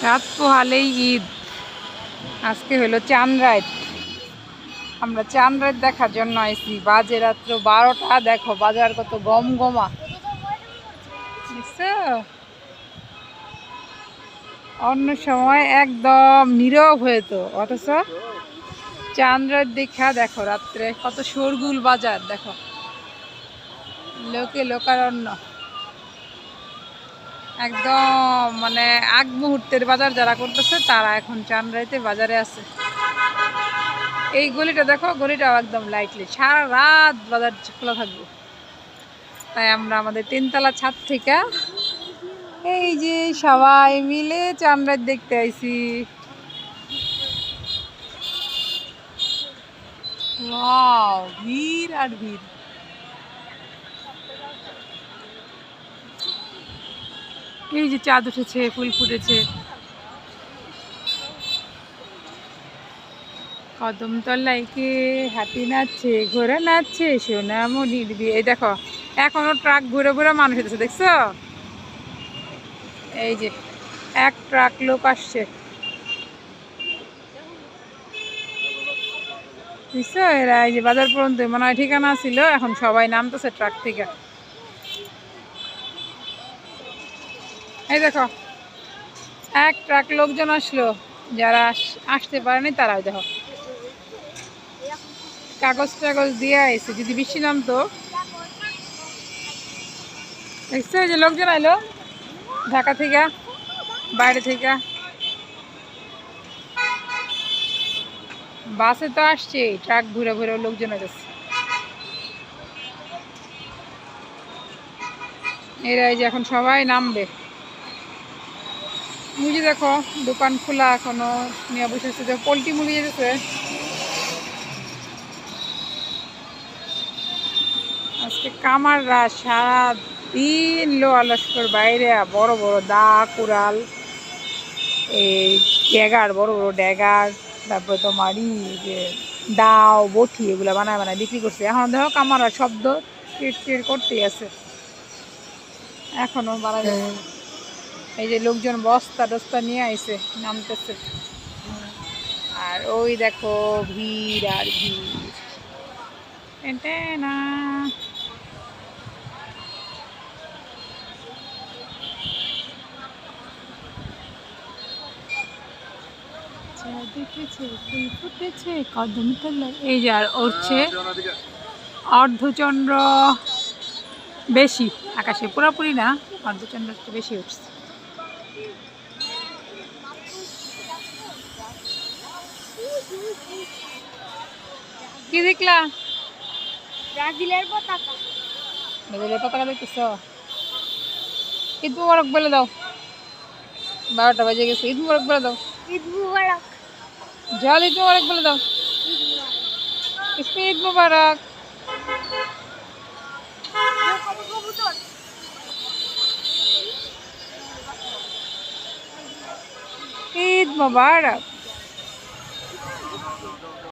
রাত পোহালেই ঈদ। আজকে হলো চাঁদ রাত। আমরা চাঁদ রাত দেখার জন্য আইছি। বাজে রাত্র 12টা। দেখো বাজার কত গমগমা, বুঝছো? অন্য সময় একদম নীরব হয়েতো, অথচ চাঁদ রাত দেখা দেখো রাত্রে কত শোরগোল বাজার। দেখো লোকে লোকারণ্য, একদম মানে আগ মুহূর্তের বাজার যারা করতেছে তারা এখন চাঁদ রাতে বাজারে আছে। এই গলিটা দেখো, গলিটাও একদম লাইটলি সারা রাত বাজার খোলা থাকবে। তাই আমরা আমাদের 3তলা ছাদ থেকে এই যে সবাই মিলে চাঁদ রাত দেখতে আইছি। ওয়াও, ভিড় আর ভিড়। এই যে চাঁদ উঠেছে, ফুল ফুটেছে। কদমতলায় কে হাতি নাচছে, ঘোড়া নাচছে, সোনামণির বিয়ে। এই দেখো এখনো ট্রাক ঘুরে ঘুরে মানুষ হতেছে, দেখছো? এই যে এক ট্রাক লোক আসছে, বুঝছো? এরা এই যে বাজার পর্যন্ত মনে হয় ঠিকানা ছিল, এখন সবাই নামতেছে ট্রাক থেকে। এই দেখো এক ট্রাক লোকজন আসলো, যারা আসতে পারেনি তারাই দেখো কাগজ টাগজ দিয়ে আইছে। যদি বৃষ্টি নামতো, দেখছো এই যে লোকজন আইলো ঢাকা থেকে, বাইরে থেকে। বাসে তো আসছে, ট্রাক ঘুরে ঘুরে লোকজন আসছে। এরা এই যে এখন সবাই নামবে। মুজি দেখো দোকান খোলা এখনো, নিয়ে বসে আছে। পোলট্রি মুড়ি যেতেছে। আজকে কামাররা সারা দিন লোয়া লস্কর বাইরে, বড় বড় দা কুড়াল, এই ড্যাগার, বড় বড় ড্যাগার, তারপরে তোমার যে দাও বটি, এগুলো বানায় বানায় বিক্রি করছে। এখন দেখো কামাররা শব্দ টির টির করতেই আছে, এখনো বানায়। এই যে লোকজন বস্তা টস্তা নিয়ে আইছে, নামতেছে। আর ওই দেখো ভিড় আর ভিড়। না দেখেছে ফুল ফুটেছে কদমতলায়। এই যে আর উঠছে অর্ধচন্দ্র, বেশি আকাশে, পুরোপুরি না, অর্ধচন্দ্র একটু বেশি উঠছে। কি দেখলা? ব্রাজিলের পতাকা। ব্রাজিলের পতাকা দেখতেছ? ঈদ মুবারক বলে দাও। 12টা বাজে গেছে, ঈদ মুবারক বলে দাও। ঈদ মুবারক। জল ঈদ মুবারক বলে দাও। ঈদ মুবারক। ঈদ মুবারক।